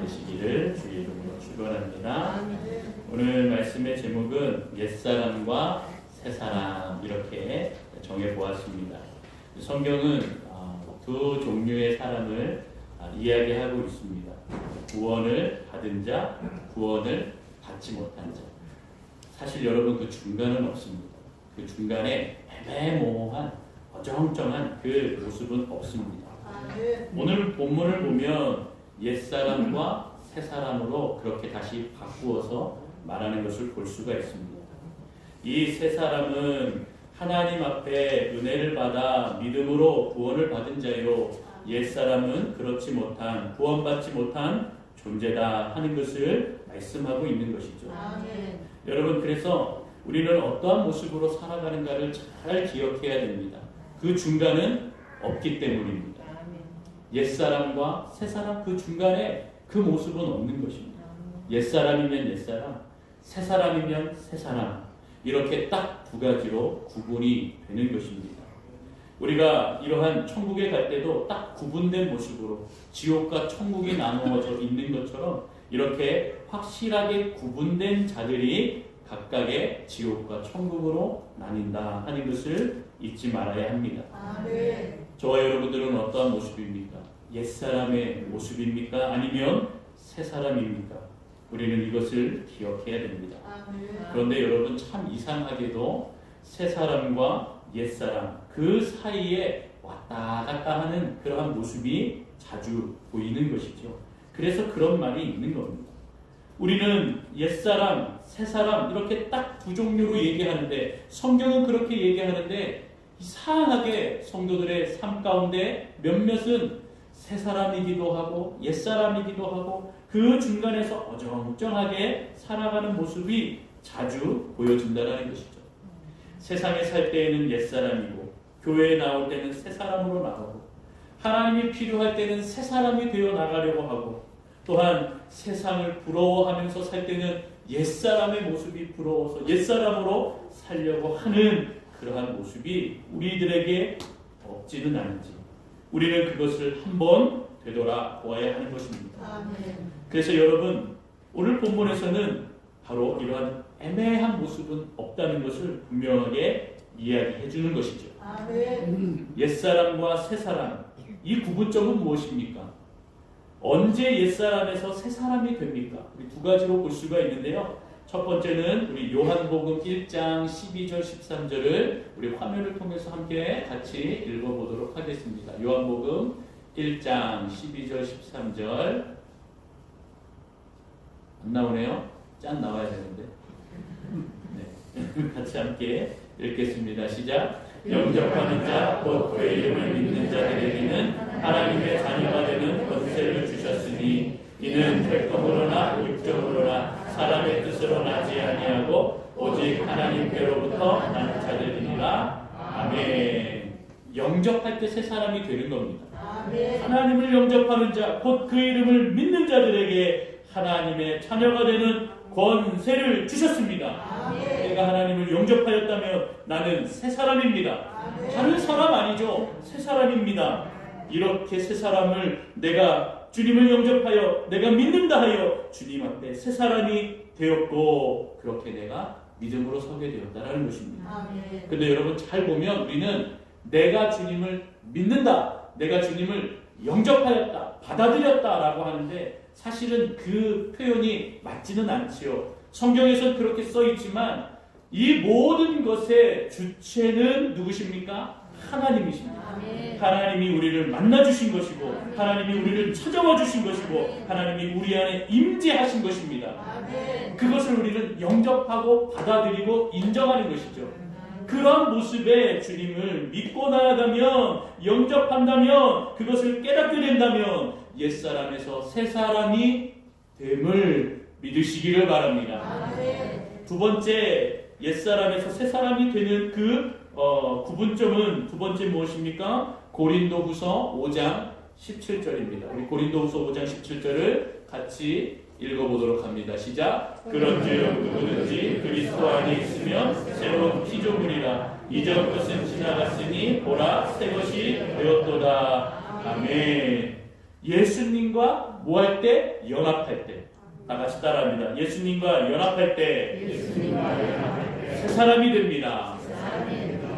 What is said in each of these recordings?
되시기를 주의 이름으로 축원합니다. 오늘 말씀의 제목은 옛사람과 새사람 이렇게 정해 보았습니다. 성경은 두 종류의 사람을 이야기하고 있습니다. 구원을 받은 자, 구원을 받지 못한 자. 사실 여러분 그 중간은 없습니다. 그 중간에 애매모호한 어정쩡한 그 모습은 없습니다. 오늘 본문을 보면 옛사람과 새사람으로 그렇게 다시 바꾸어서 말하는 것을 볼 수가 있습니다. 이 새사람은 하나님 앞에 은혜를 받아 믿음으로 구원을 받은 자요, 옛사람은 그렇지 못한, 구원받지 못한 존재다 하는 것을 말씀하고 있는 것이죠. 아멘. 여러분, 그래서 우리는 어떠한 모습으로 살아가는가를 잘 기억해야 됩니다. 그 중간은 없기 때문입니다. 옛사람과 새사람 그 중간에 그 모습은 없는 것입니다. 옛사람이면 옛사람, 새사람이면 새사람, 이렇게 딱 두 가지로 구분이 되는 것입니다. 우리가 이러한 천국에 갈 때도 딱 구분된 모습으로 지옥과 천국이 나누어져 있는 것처럼 이렇게 확실하게 구분된 자들이 각각의 지옥과 천국으로 나뉜다 하는 것을 잊지 말아야 합니다. 아멘. 저와 여러분들은 어떠한 모습입니까? 옛사람의 모습입니까? 아니면 새사람입니까? 우리는 이것을 기억해야 됩니다. 아멘. 그런데 여러분, 참 이상하게도 새사람과 옛사람 그 사이에 왔다 갔다 하는 그러한 모습이 자주 보이는 것이죠. 그래서 그런 말이 있는 겁니다. 우리는 옛사람, 새사람 이렇게 딱 두 종류로 얘기하는데, 성경은 그렇게 얘기하는데 이상하게 성도들의 삶 가운데 몇몇은 새사람이기도 하고 옛사람이기도 하고 그 중간에서 어정쩡하게 살아가는 모습이 자주 보여진다는 것이죠. 세상에 살 때에는 옛사람이고 교회에 나올 때는 새사람으로 나오고 하나님이 필요할 때는 새사람이 되어 나가려고 하고, 또한 세상을 부러워하면서 살 때는 옛사람의 모습이 부러워서 옛사람으로 살려고 하는 그러한 모습이 우리들에게 없지는 않은지 우리는 그것을 한번 되돌아보아야 하는 것입니다. 아멘. 그래서 여러분, 오늘 본문에서는 바로 이러한 애매한 모습은 없다는 것을 분명하게 이야기해 주는 것이죠. 아멘. 옛사람과 새사람, 이 구분점은 무엇입니까? 언제 옛사람에서 새사람이 됩니까? 우리 두 가지로 볼 수가 있는데요. 첫 번째는 우리 요한복음 1장 12절 13절을 우리 화면을 통해서 함께 같이 읽어보도록 하겠습니다. 요한복음 1장 12절 13절 안 나오네요. 짠 나와야 되는데. 네. 같이 함께 읽겠습니다. 시작. 영접하는 자, 곧 그의 이름을 믿는 자들에게는 하나님의 자녀가 되는 권세를 주셨으니 이는 백성으로나 육적으로나 사람의 뜻으로 나지 아니하고 오직 하나님께로부터 난 자들이니라. 아멘. 영접할 때 새 사람이 되는 겁니다. 아멘. 하나님을 영접하는 자, 곧 그 이름을 믿는 자들에게 하나님의 자녀가 되는 권세를 주셨습니다. 아멘. 내가 하나님을 영접하였다면 나는 새 사람입니다. 아멘. 다른 사람 아니죠. 새 사람입니다. 이렇게 새 사람을 내가 주님을 영접하여 내가 믿는다 하여 주님 앞에 새 사람이 되었고, 그렇게 내가 믿음으로 서게 되었다라는 것입니다. 아멘. 근데 여러분 잘 보면 우리는 내가 주님을 믿는다, 내가 주님을 영접하였다, 받아들였다라고 하는데 사실은 그 표현이 맞지는 않지요. 성경에서는 그렇게 써 있지만 이 모든 것의 주체는 누구십니까? 하나님이십니다. 아멘. 하나님이 우리를 만나주신 것이고 하나님이 우리를 찾아와 주신 것이고 하나님이 우리 안에 임재하신 것입니다. 아멘. 그것을 우리는 영접하고 받아들이고 인정하는 것이죠. 그런 모습에 주님을 믿고 나아가면, 영접한다면, 그것을 깨닫게 된다면 옛사람에서 새사람이 됨을 믿으시기를 바랍니다. 아멘. 두 번째, 옛사람에서 새사람이 되는 그 구분점은 두 번째 무엇입니까? 고린도후서 5장 17절입니다. 우리 고린도후서 5장 17절을 같이 읽어보도록 합니다. 시작. 그런즉 누구든지 그리스도 안에 있으면 새로운 피조물이라. 이전 것은 지나갔으니 보라 새 것이 되었도다. 아멘. 예수님 예수님과 뭐 할 때? 연합할 때. 다 같이 따라합니다. 예수님과 연합할 때 새 사람이 됩니다.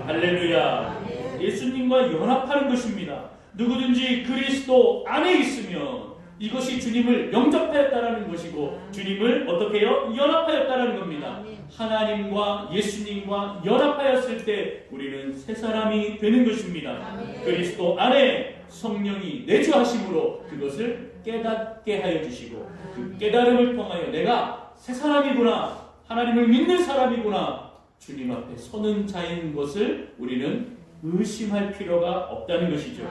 할렐루야. 예수님과 연합하는 것입니다. 누구든지 그리스도 안에 있으면 이것이 주님을 영접하였다라는 것이고 주님을 어떻게 해요? 연합하였다라는 겁니다. 하나님과 예수님과 연합하였을 때 우리는 새 사람이 되는 것입니다. 그리스도 안에 성령이 내주하심으로 그것을 깨닫게 하여 주시고 그 깨달음을 통하여 내가 새 사람이구나, 하나님을 믿는 사람이구나, 주님 앞에 서는 자인 것을 우리는 의심할 필요가 없다는 것이죠.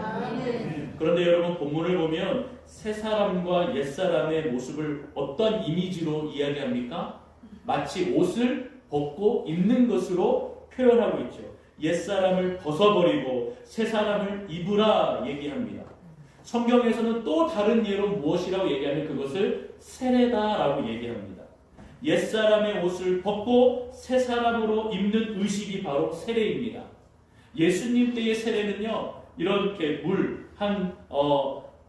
그런데 여러분 본문을 보면 새 사람과 옛 사람의 모습을 어떤 이미지로 이야기합니까? 마치 옷을 벗고 입는 것으로 표현하고 있죠. 옛 사람을 벗어버리고 새 사람을 입으라 얘기합니다. 성경에서는 또 다른 예로 무엇이라고 얘기하면 그것을 세례다라고 얘기합니다. 옛 사람의 옷을 벗고 새 사람으로 입는 의식이 바로 세례입니다. 예수님 때의 세례는요, 이렇게 물 한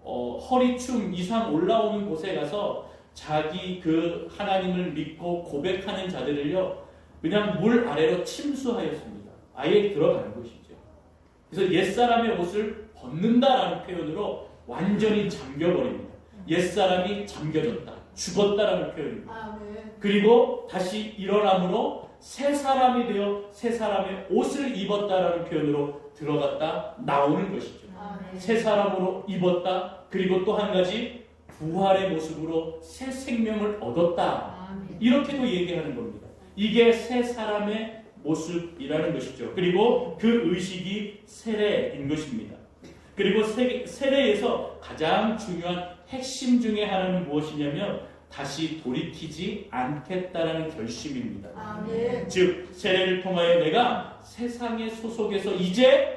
허리춤 이상 올라오는 곳에 가서 자기 그 하나님을 믿고 고백하는 자들을요, 그냥 물 아래로 침수하였습니다. 아예 들어가는 것이죠. 그래서 옛사람의 옷을 벗는다라는 표현으로 완전히 잠겨버립니다. 옛사람이 잠겨졌다, 죽었다라는 표현입니다. 그리고 다시 일어남으로 새 사람이 되어 새 사람의 옷을 입었다라는 표현으로 들어갔다 나오는 것이죠. 새 사람으로 입었다. 그리고 또 한 가지 부활의 모습으로 새 생명을 얻었다. 이렇게도 얘기하는 겁니다. 이게 새 사람의 모습이라는 것이죠. 그리고 그 의식이 세례인 것입니다. 그리고 세례에서 가장 중요한 핵심 중에 하나는 무엇이냐면 다시 돌이키지 않겠다라는 결심입니다. 즉 세례를 통하여 내가 세상의 소속에서 이제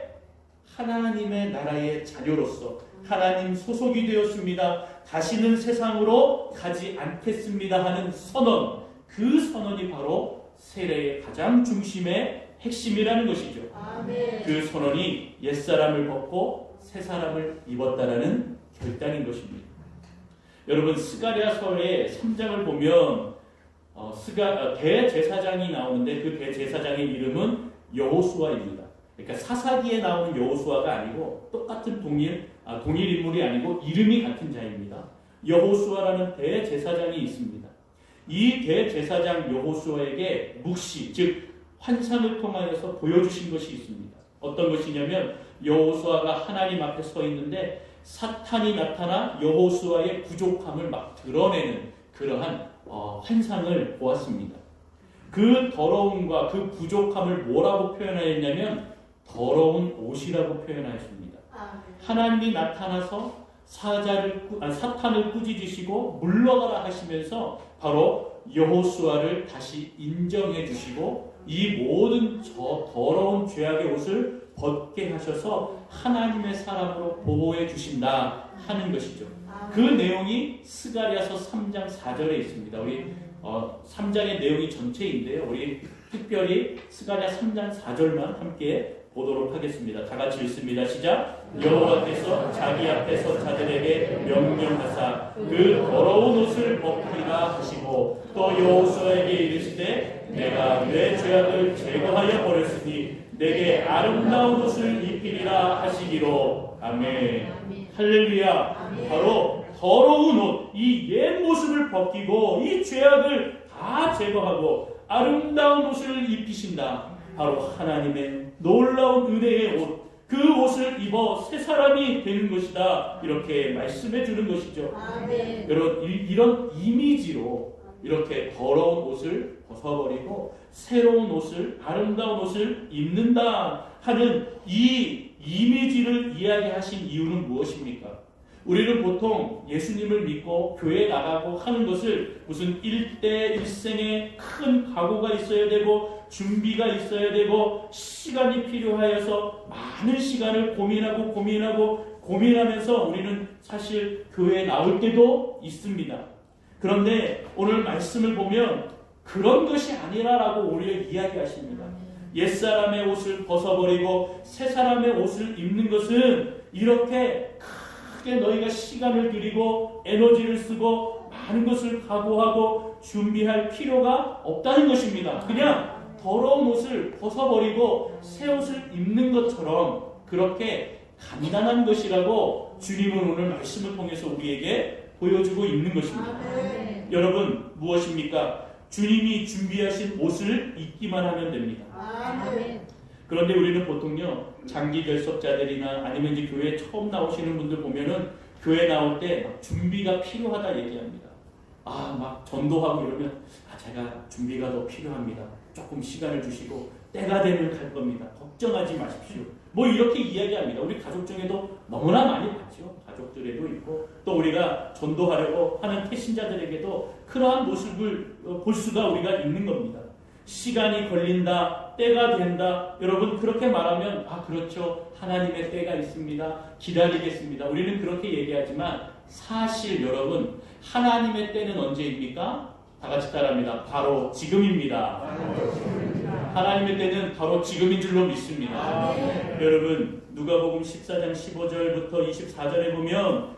하나님의 나라의 자녀로서 하나님 소속이 되었습니다. 다시는 세상으로 가지 않겠습니다 하는 선언, 그 선언이 바로 세례의 가장 중심의 핵심이라는 것이죠. 그 선언이 옛사람을 벗고 새사람을 입었다라는 결단인 것입니다. 여러분 스가랴서의 3장을 보면 대제사장이 나오는데 그 대제사장의 이름은 여호수아입니다. 그러니까 사사기에 나오는 여호수아가 아니고 똑같은 동일 인물이 아니고 이름이 같은 자입니다. 여호수아라는 대제사장이 있습니다. 이 대제사장 여호수아에게 묵시, 즉 환상을 통하여서 보여주신 것이 있습니다. 어떤 것이냐면 여호수아가 하나님 앞에 서 있는데 사탄이 나타나 여호수아의 부족함을 막 드러내는 그러한 환상을 보았습니다. 그 더러움과 그 부족함을 뭐라고 표현하였냐면 더러운 옷이라고 표현하였습니다. 하나님이 나타나서 사탄을 꾸짖으시고 물러가라 하시면서 바로 여호수아를 다시 인정해 주시고 이 모든 저 더러운 죄악의 옷을 벗게 하셔서 하나님의 사람으로 보호해 주신다 하는 것이죠. 그 내용이 스가랴서 3장 4절에 있습니다. 우리 3장의 내용이 전체인데요. 우리 특별히 스가랴 3장 4절만 함께 보도록 하겠습니다. 다 같이 읽습니다. 시작. 여호와께서 자기 앞에서 자들에게 명령하사 그 더러운 옷을 벗기라 하시고 또 여호수아에게 이르시되 내가 내 죄악을 제거하여 버렸으니 내게 아름다운 옷을 입히리라 하시기로. 아멘. 할렐루야. 바로 더러운 옷, 이 옛 모습을 벗기고 이 죄악을 다 제거하고 아름다운 옷을 입히신다. 바로 하나님의 놀라운 은혜의 옷, 그 옷을 입어 새 사람이 되는 것이다. 이렇게 말씀해 주는 것이죠. 여러분 이런 이미지로 이렇게 더러운 옷을 벗어버리고 새로운 옷을, 아름다운 옷을 입는다 하는 이 이미지를 이야기하신 이유는 무엇입니까? 우리는 보통 예수님을 믿고 교회에 나가고 하는 것을 무슨 일생의 큰 각오가 있어야 되고 준비가 있어야 되고 시간이 필요하여서 많은 시간을 고민하면서 우리는 사실 교회에 나올 때도 있습니다. 그런데 오늘 말씀을 보면 그런 것이 아니라라고 오히려 이야기하십니다. 옛사람의 옷을 벗어버리고 새사람의 옷을 입는 것은 이렇게 크게 너희가 시간을 들이고 에너지를 쓰고 많은 것을 각오하고 준비할 필요가 없다는 것입니다. 그냥 더러운 옷을 벗어버리고 새 옷을 입는 것처럼 그렇게 간단한 것이라고 주님은 오늘 말씀을 통해서 우리에게 보여주고 있는 것입니다. 아멘. 여러분 무엇입니까? 주님이 준비하신 옷을 입기만 하면 됩니다. 아멘. 그런데 우리는 보통요 장기 결석자들이나 아니면 이제 교회에 처음 나오시는 분들 보면은 교회 나올 때 막 준비가 필요하다 얘기합니다. 막 전도하고 이러면 제가 준비가 더 필요합니다. 조금 시간을 주시고 때가 되면 갈 겁니다. 걱정하지 마십시오. 뭐 이렇게 이야기합니다. 우리 가족 중에도 너무나 많이 봤죠. 가족들에도 있고 또 우리가 전도하려고 하는 태신자들에게도 그러한 모습을 볼 수가 우리가 있는 겁니다. 시간이 걸린다, 때가 된다. 여러분 그렇게 말하면 그렇죠. 하나님의 때가 있습니다. 기다리겠습니다. 우리는 그렇게 얘기하지만 사실 여러분 하나님의 때는 언제입니까? 다 같이 따라합니다. 바로 지금입니다. 하나님의 때는 바로 지금인 줄로 믿습니다. 여러분 누가복음 14장 15절부터 24절에 보면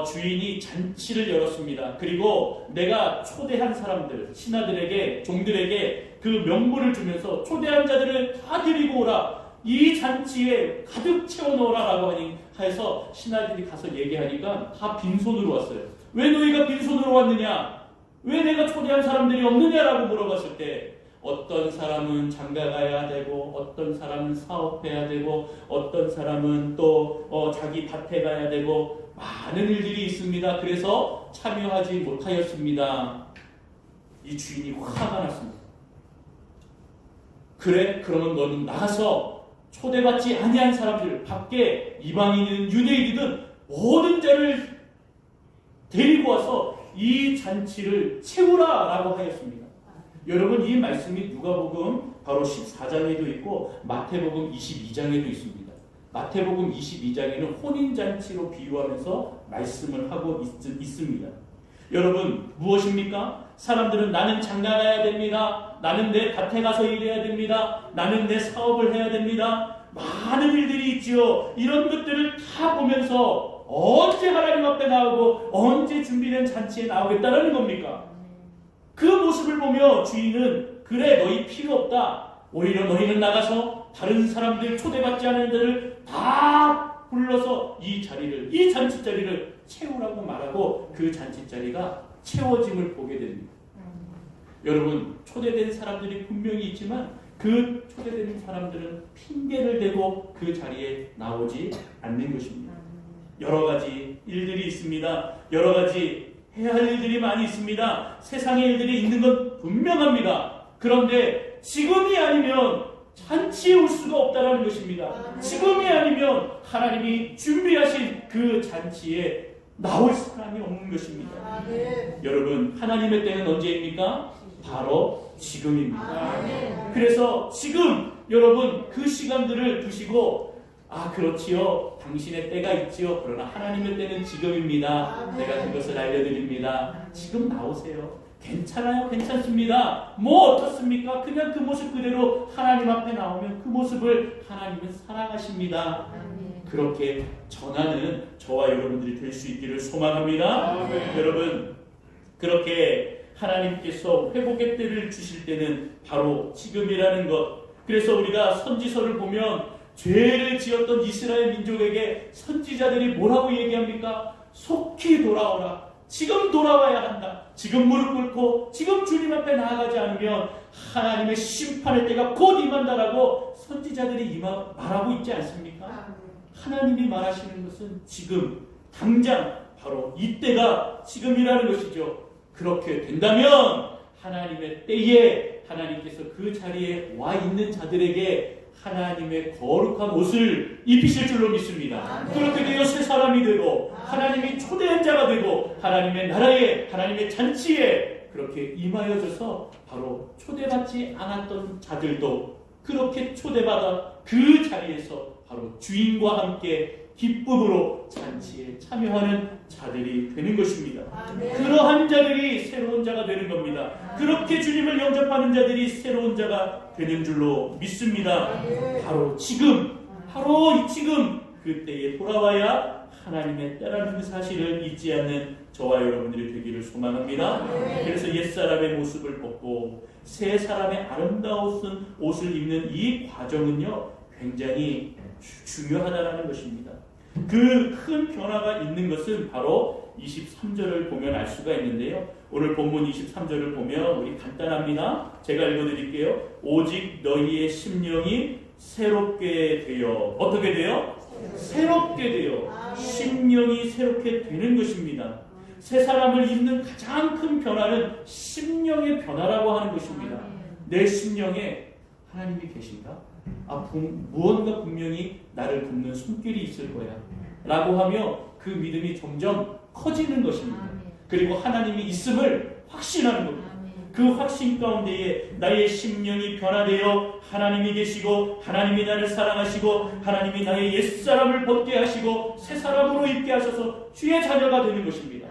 주인이 잔치를 열었습니다. 그리고 내가 초대한 사람들, 신하들에게, 종들에게 그 명분을 주면서 초대한 자들을 다 데리고 오라. 이 잔치에 가득 채워넣어라 라고 해서 신하들이 가서 얘기하니까 다 빈손으로 왔어요. 왜 너희가 빈손으로 왔느냐? 왜 내가 초대한 사람들이 없느냐라고 물어봤을 때 어떤 사람은 장가 가야 되고 어떤 사람은 사업해야 되고 어떤 사람은 또 자기 밭에 가야 되고 많은 일들이 있습니다. 그래서 참여하지 못하였습니다. 이 주인이 화가 났습니다. 그래? 그러면 너는 나가서 초대받지 아니한 사람들 밖에 이방인이든 유대인이든 모든 자를 데리고 와서 이 잔치를 채우라 라고 하였습니다. 여러분 이 말씀이 누가복음 바로 14장에도 있고 마태복음 22장에도 있습니다. 마태복음 22장에는 혼인잔치로 비유하면서 말씀을 하고 있습니다. 여러분 무엇입니까? 사람들은 나는 장가 가야 됩니다. 나는 내 밭에 가서 일해야 됩니다. 나는 내 사업을 해야 됩니다. 많은 일들이 있지요. 이런 것들을 다 보면서 언제 하나님 앞에 나오고 언제 준비된 잔치에 나오겠다는 겁니까? 그 모습을 보며 주인은 그래 너희 필요 없다. 오히려 너희는 나가서 다른 사람들 초대받지 않은 자들을 다 불러서 이 잔치 자리를 채우라고 말하고 그 잔치 자리가 채워짐을 보게 됩니다. 여러분 초대된 사람들이 분명히 있지만 그 초대된 사람들은 핑계를 대고 그 자리에 나오지 않는 것입니다. 여러 가지 일들이 있습니다. 여러 가지 해야 할 일들이 많이 있습니다. 세상의 일들이 있는 건 분명합니다. 그런데 지금이 아니면 잔치에 올 수가 없다는 것입니다. 지금이 아니면 하나님이 준비하신 그 잔치에 나올 사람이 없는 것입니다. 여러분 하나님의 때는 언제입니까? 바로 지금입니다. 그래서 지금 여러분 그 시간들을 두시고 그렇지요. 당신의 때가 있지요. 그러나 하나님의 때는 지금입니다. 제가 그것을 알려드립니다. 지금 나오세요. 괜찮아요. 괜찮습니다. 뭐 어떻습니까? 그냥 그 모습 그대로 하나님 앞에 나오면 그 모습을 하나님은 사랑하십니다. 그렇게 전하는 저와 여러분들이 될 수 있기를 소망합니다. 여러분 그렇게 하나님께서 회복의 때를 주실 때는 바로 지금이라는 것. 그래서 우리가 선지서를 보면 죄를 지었던 이스라엘 민족에게 선지자들이 뭐라고 얘기합니까? 속히 돌아오라. 지금 돌아와야 한다. 지금 무릎 꿇고 지금 주님 앞에 나아가지 않으면 하나님의 심판의 때가 곧 임한다라고 선지자들이 말하고 있지 않습니까? 하나님이 말하시는 것은 지금 당장 바로 이때가 지금이라는 것이죠. 그렇게 된다면 하나님의 때에 하나님께서 그 자리에 와 있는 자들에게 하나님의 거룩한 옷을 입히실 줄로 믿습니다. 그렇게 되어 새 사람이 되고 하나님이 초대한 자가 되고 하나님의 나라에 하나님의 잔치에 그렇게 임하여져서 바로 초대받지 않았던 자들도 그렇게 초대받아 그 자리에서 바로 주인과 함께 기쁨으로 잔치에 참여하는 자들이 되는 것입니다. 그러한 자들이 새로운 자가 되는 겁니다. 그렇게 주님을 영접하는 자들이 새로운 자가 되는 줄로 믿습니다. 바로 지금 그때에 돌아와야 하나님의 때라는 그 사실을 잊지 않는 저와 여러분들이 되기를 소망합니다. 그래서 옛사람의 모습을 벗고 새 사람의 아름다운 옷을 입는 이 과정은요, 굉장히 중요하다는 것입니다. 그 큰 변화가 있는 것은 바로 23절을 보면 알 수가 있는데요. 오늘 본문 23절을 보면 우리 간단합니다. 제가 읽어드릴게요. 오직 너희의 심령이 새롭게 되어, 어떻게 돼요? 새롭게 되어 심령이 새롭게 되는 것입니다. 새 사람을 입는 가장 큰 변화는 심령의 변화라고 하는 것입니다. 내 심령에 하나님이 계신가? 무언가 분명히 나를 돕는 손길이 있을 거야 라고 하며 그 믿음이 점점 커지는 것입니다. 그리고 하나님이 있음을 확신하는 겁니다. 그 확신 가운데에 나의 심령이 변화되어 하나님이 계시고 하나님이 나를 사랑하시고 하나님이 나의 옛사람을 벗게 하시고 새 사람으로 입게 하셔서 주의 자녀가 되는 것입니다.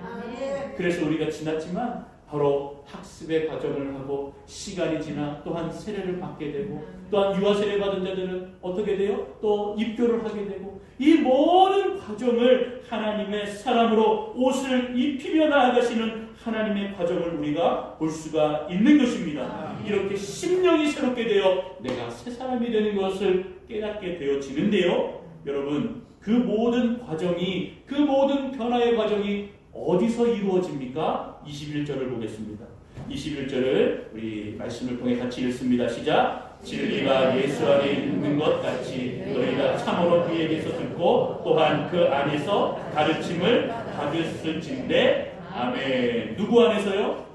그래서 우리가 지났지만 바로 학습의 과정을 하고 시간이 지나 또한 세례를 받게 되고 또한 유아 세례 받은 자들은 어떻게 돼요? 또 입교를 하게 되고 이 모든 과정을 하나님의 사람으로 옷을 입히며 나아가시는 하나님의 과정을 우리가 볼 수가 있는 것입니다. 이렇게 심령이 새롭게 되어 내가 새 사람이 되는 것을 깨닫게 되어지는데요. 여러분, 그 모든 과정이, 그 모든 변화의 과정이 어디서 이루어집니까? 21절을 보겠습니다. 21절을 우리 말씀을 통해 같이 읽습니다. 시작! 진리가 예수 안에 있는 것 같이 너희가 참으로 그에게서 듣고 또한 그 안에서 가르침을 받았을진데 아멘. 누구 안에서요?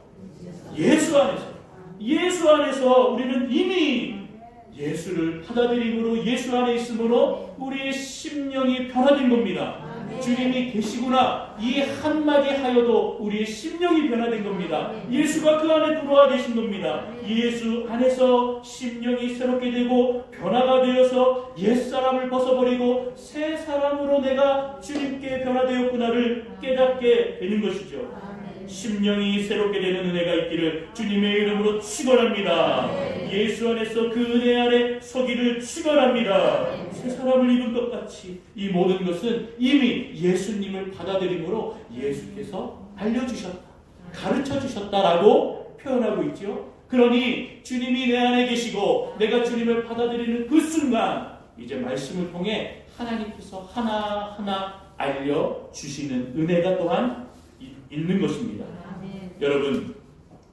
예수 안에서. 예수 안에서 우리는 이미 예수를 받아들임으로 예수 안에 있으므로 우리의 심령이 변화된 겁니다. 주님이 계시구나 이 한마디 하여도 우리의 심령이 변화된 겁니다. 예수가 그 안에 들어와 계신 겁니다. 예수 안에서 심령이 새롭게 되고 변화가 되어서 옛사람을 벗어버리고 새 사람으로 내가 주님께 변화되었구나를 깨닫게 되는 것이죠. 심령이 새롭게 되는 은혜가 있기를 주님의 이름으로 축원합니다. 예수 안에서 그 은혜 안에 서기를 축원합니다. 새 사람을 입은 것 같이 이 모든 것은 이미 예수님을 받아들임으로 예수께서 알려주셨다, 가르쳐주셨다라고 표현하고 있죠. 그러니 주님이 내 안에 계시고 내가 주님을 받아들이는 그 순간 이제 말씀을 통해 하나님께서 하나하나 알려주시는 은혜가 또한 있는 것입니다. 여러분,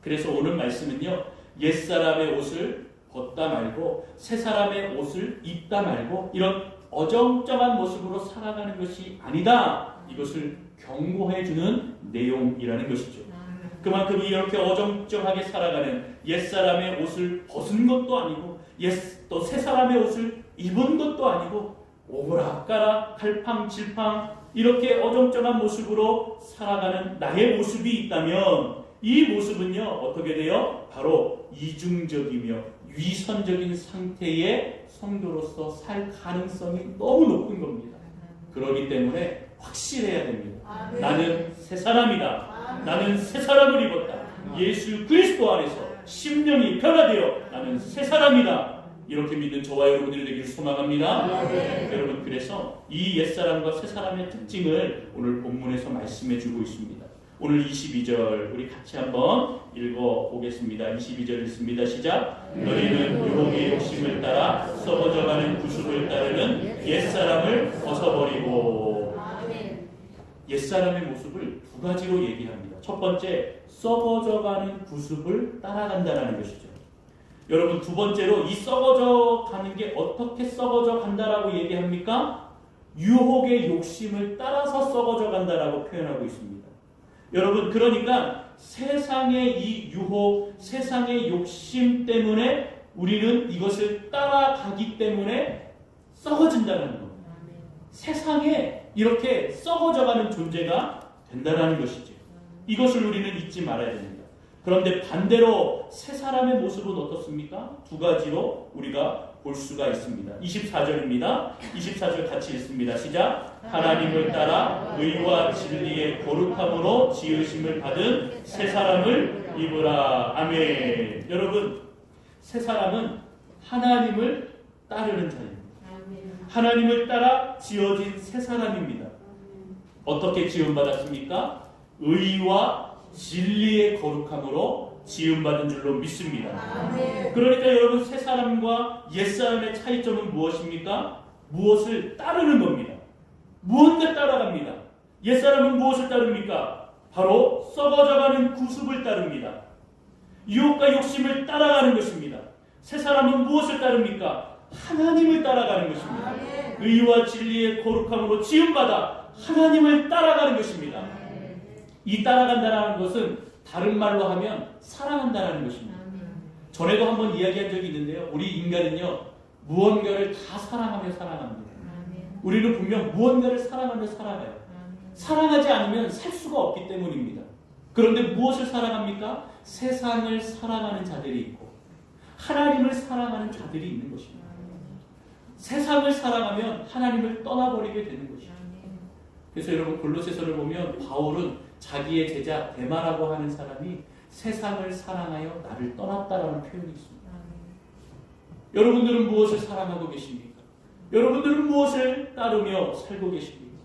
그래서 오늘 말씀은요, 옛사람의 옷을 벗다 말고 새 사람의 옷을 입다 말고 이런 어정쩡한 모습으로 살아가는 것이 아니다, 이것을 경고해주는 내용이라는 것이죠. 그만큼 이렇게 어정쩡하게 살아가는 옛사람의 옷을 벗은 것도 아니고 또 새 사람의 옷을 입은 것도 아니고 오락가락 갈팡질팡 이렇게 어정쩡한 모습으로 살아가는 나의 모습이 있다면 이 모습은요, 어떻게 돼요? 바로 이중적이며 위선적인 상태의 성도로서 살 가능성이 너무 높은 겁니다. 그렇기 때문에 확실해야 됩니다. 나는 새 사람이다. 나는 새 사람을 입었다. 예수 그리스도 안에서 심령이 변화되어 나는 새 사람이다. 이렇게 믿는 저와 여러분들이 되기를 소망합니다. 여러분, 그래서 이 옛사람과 새사람의 특징을 오늘 본문에서 말씀해 주고 있습니다. 오늘 22절 우리 같이 한번 읽어보겠습니다. 22절 읽습니다. 시작! 너희는 유혹의 욕심을 따라 썩어져가는 구습을 따르는 옛사람을 벗어버리고. 옛사람의 모습을 두 가지로 얘기합니다. 첫 번째, 썩어져가는 구습을 따라간다는 것이죠. 여러분, 두 번째로 이 썩어져 가는 게 어떻게 썩어져 간다라고 얘기합니까? 유혹의 욕심을 따라서 썩어져 간다라고 표현하고 있습니다. 여러분, 그러니까 세상의 이 유혹, 세상의 욕심 때문에 우리는 이것을 따라가기 때문에 썩어진다는 겁니다. 세상에 이렇게 썩어져 가는 존재가 된다는 것이죠. 이것을 우리는 잊지 말아야 됩니다. 그런데 반대로 새 사람의 모습은 어떻습니까? 두 가지로 우리가 볼 수가 있습니다. 24절입니다. 24절 같이 읽습니다. 시작! 하나님을 따라 의와 진리의 거룩함으로 지으심을 받은 새 사람을 입으라. 아멘. 여러분, 새 사람은 하나님을 따르는 자입니다. 하나님을 따라 지어진 새 사람입니다. 어떻게 지음받았습니까? 의와 진리의 거룩함으로 지음받은 줄로 믿습니다. 아멘. 그러니까 여러분, 새 사람과 옛 사람의 차이점은 무엇입니까? 무엇을 따르는 겁니다. 무언가 따라갑니다. 옛 사람은 무엇을 따릅니까? 바로 썩어져가는 구습을 따릅니다. 유혹과 욕심을 따라가는 것입니다. 새 사람은 무엇을 따릅니까? 하나님을 따라가는 것입니다. 아멘. 의와 진리의 거룩함으로 지음받아 하나님을 따라가는 것입니다. 이 따라간다는 것은 다른 말로 하면 사랑한다는 것입니다. 전에도 한번 이야기한 적이 있는데요. 우리 인간은요, 무언가를 다 사랑하며 살아갑니다. 우리는 분명 무언가를 사랑하며 살아가요. 사랑하지 않으면 살 수가 없기 때문입니다. 그런데 무엇을 사랑합니까? 세상을 사랑하는 자들이 있고 하나님을 사랑하는 자들이 있는 것입니다. 세상을 사랑하면 하나님을 떠나버리게 되는 것입니다. 그래서 여러분, 골로새서를 보면 바울은 자기의 제자 데마라고 하는 사람이 세상을 사랑하여 나를 떠났다라는 표현이 있습니다. 여러분들은 무엇을 사랑하고 계십니까? 여러분들은 무엇을 따르며 살고 계십니까?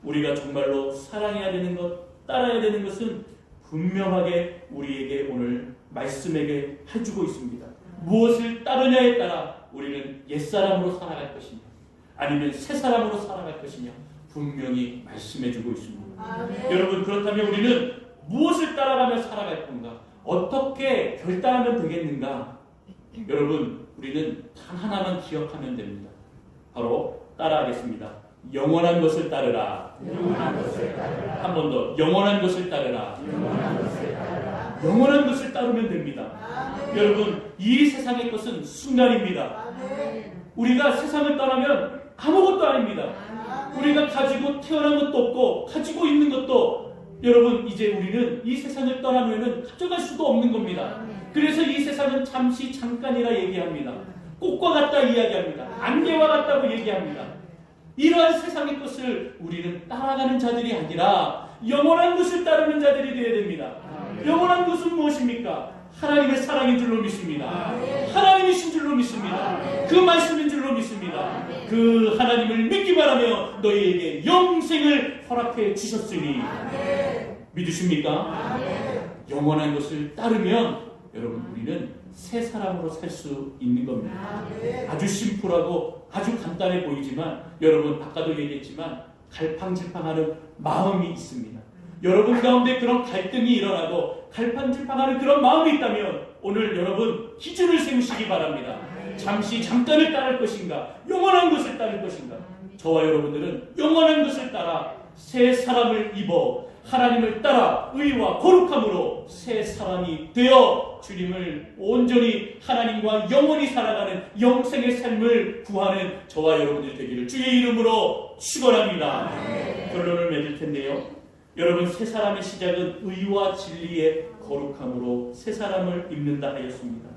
우리가 정말로 사랑해야 되는 것, 따라야 되는 것은 분명하게 우리에게 오늘 말씀에게 해주고 있습니다. 무엇을 따르냐에 따라 우리는 옛사람으로 살아갈 것이냐, 아니면 새사람으로 살아갈 것이냐, 분명히 말씀해주고 있습니다. 아멘. 여러분, 그렇다면 우리는 무엇을 따라가며 살아갈 건가? 어떻게 결단하면 되겠는가? 여러분, 우리는 단 하나만 기억하면 됩니다. 바로 따라하겠습니다. 영원한 것을 따르라. 영원한 것을 따르라. 한 번 더. 영원한 것을 따르라. 영원한 것을 따르라. 영원한 것을 따르면 됩니다. 아멘. 여러분, 이 세상의 것은 순간입니다. 아멘. 우리가 세상을 떠나면 아무것도 아닙니다. 아멘. 우리가 가지고 태어난 것도 없고 가지고 있는 것도, 여러분, 이제 우리는 이 세상을 떠나면 가져갈 수도 없는 겁니다. 그래서 이 세상은 잠시 잠깐이라 얘기합니다. 꽃과 같다 이야기합니다. 안개와 같다고 얘기합니다. 이러한 세상의 것을 우리는 따라가는 자들이 아니라 영원한 것을 따르는 자들이 되어야 됩니다. 영원한 것은 무엇입니까? 하나님의 사랑인 줄로 믿습니다. 하나님이신 줄로 믿습니다. 그 말씀인 줄로 믿습니다. 그 하나님을 믿기만 하며 너희에게 영생을 허락해 주셨으니 믿으십니까? 영원한 것을 따르면 여러분, 우리는 새 사람으로 살 수 있는 겁니다. 아주 심플하고 아주 간단해 보이지만, 여러분, 아까도 얘기했지만 갈팡질팡하는 마음이 있습니다. 여러분 가운데 그런 갈등이 일어나고 갈팡질팡하는 그런 마음이 있다면 오늘 여러분 기준을 세우시기 바랍니다. 잠시 잠깐을 따를 것인가, 영원한 것을 따를 것인가? 저와 여러분들은 영원한 것을 따라 새 사람을 입어 하나님을 따라 의와 거룩함으로 새 사람이 되어 주님을 온전히 하나님과 영원히 살아가는 영생의 삶을 구하는 저와 여러분들이 되기를 주의 이름으로 축원합니다. 결론을 맺을 텐데요. 여러분, 새 사람의 시작은 의와 진리의 거룩함으로 새 사람을 입는다 하였습니다.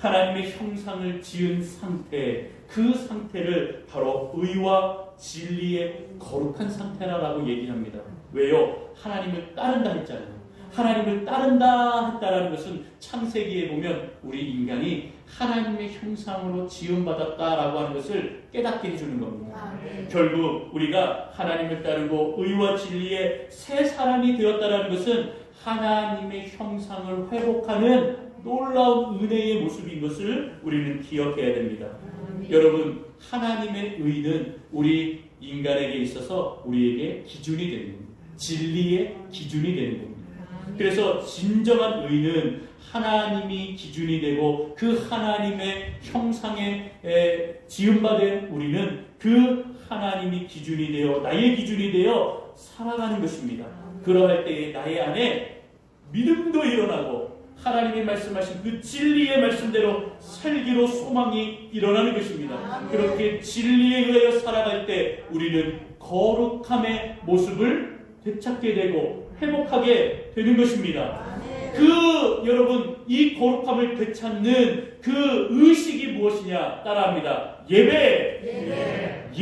하나님의 형상을 지은 상태, 그 상태를 바로 의와 진리의 거룩한 상태라고 얘기합니다. 왜요? 하나님을 따른다 했잖아요. 하나님을 따른다 했다라는 것은 창세기에 보면 우리 인간이 하나님의 형상으로 지음받았다라고 하는 것을 깨닫게 해주는 겁니다. 결국 우리가 하나님을 따르고 의와 진리의 새 사람이 되었다라는 것은 하나님의 형상을 회복하는 놀라운 은혜의 모습인 것을 우리는 기억해야 됩니다. 여러분, 하나님의 의는 우리 인간에게 있어서 우리에게 기준이 되는 겁니다. 진리의 기준이 되는 겁니다. 그래서 진정한 의는 하나님이 기준이 되고 그 하나님의 형상에 지음받은 우리는 그 하나님이 기준이 되어 나의 기준이 되어 살아가는 것입니다. 그러할 때에 나의 안에 믿음도 일어나고 하나님이 말씀하신 그 진리의 말씀대로 살기로 소망이 일어나는 것입니다. 그렇게 진리에 의하여 살아갈 때 우리는 거룩함의 모습을 되찾게 되고 회복하게 되는 것입니다. 여러분, 이 거룩함을 되찾는 그 의식이 무엇이냐? 따라합니다. 예배.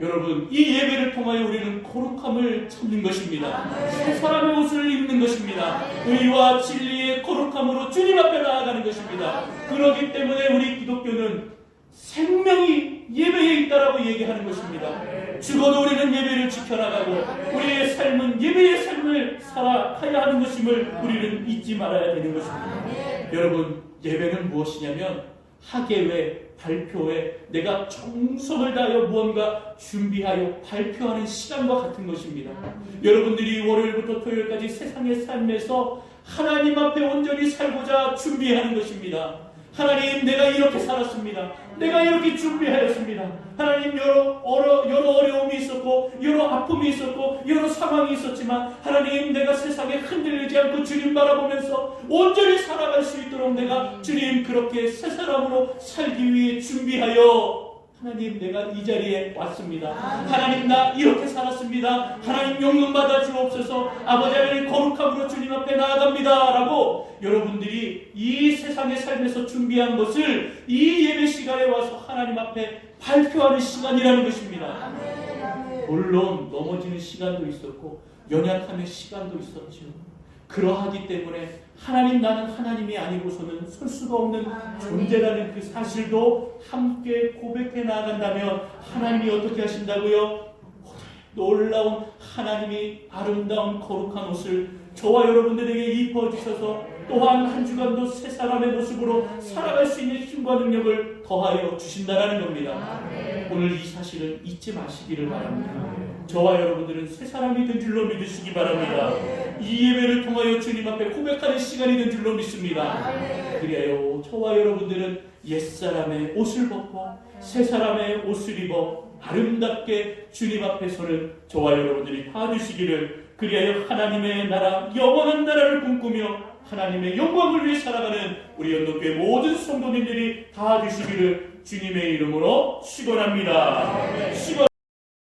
여러분, 이 예배를 통하여 우리는 거룩함을 찾는 것입니다. 새 사람의 옷을 입는 것입니다. 의와 진리의 거룩함으로 주님 앞에 나아가는 것입니다. 그렇기 때문에 우리 기독교는 생명이 예배에 있다라고 얘기하는 것입니다. 죽어도 우리는 예배를 지켜나가고 우리의 삶은 예배의 삶을 살아가야 하는 것임을 우리는 잊지 말아야 되는 것입니다. 여러분, 예배는 무엇이냐면 학예회, 발표회, 내가 정성을 다하여 무언가 준비하여 발표하는 시간과 같은 것입니다. 여러분들이 월요일부터 토요일까지 세상의 삶에서 하나님 앞에 온전히 살고자 준비하는 것입니다. 하나님, 내가 이렇게 살았습니다. 내가 이렇게 준비하였습니다. 하나님, 여러 어려움이 있었고 여러 아픔이 있었고 여러 상황이 있었지만 하나님, 내가 세상에 흔들리지 않고 주님 바라보면서 온전히 살아갈 수 있도록 내가 주님 그렇게 새 사람으로 살기 위해 준비하여 하나님, 내가 이 자리에 왔습니다. 하나님, 나 이렇게 살았습니다. 하나님, 용금 받아 주옵소서. 아버지 하나님, 거룩함으로 주님 앞에 나아갑니다 라고 여러분들이 이 세상의 삶에서 준비한 것을 이 예배 시간에 와서 하나님 앞에 발표하는 시간이라는 것입니다. 물론 넘어지는 시간도 있었고 연약함의 시간도 있었죠. 그러하기 때문에 하나님, 나는 하나님이 아니고서는 설 수가 없는 존재라는 그 사실도 함께 고백해 나아간다면 하나님이 어떻게 하신다고요? 놀라운 하나님이 아름다운 거룩한 옷을 저와 여러분들에게 입어주셔서 또한 한 주간도 새 사람의 모습으로 살아갈 수 있는 힘과 능력을 더하여 주신다는 겁니다. 오늘 이 사실을 잊지 마시기를 바랍니다. 저와 여러분들은 새 사람이 된 줄로 믿으시기 바랍니다. 이 예배를 통하여 주님 앞에 고백하는 시간이 된 줄로 믿습니다. 그래요, 저와 여러분들은 옛사람의 옷을 벗고 새 사람의 옷을 입어 아름답게 주님 앞에 서는 저와 여러분들이 봐주시기를, 그리하여 하나님의 나라, 영원한 나라를 꿈꾸며 하나님의 영광을 위해 살아가는 우리 연도교회 모든 성도님들이 다 되시기를 주님의 이름으로 축원합니다.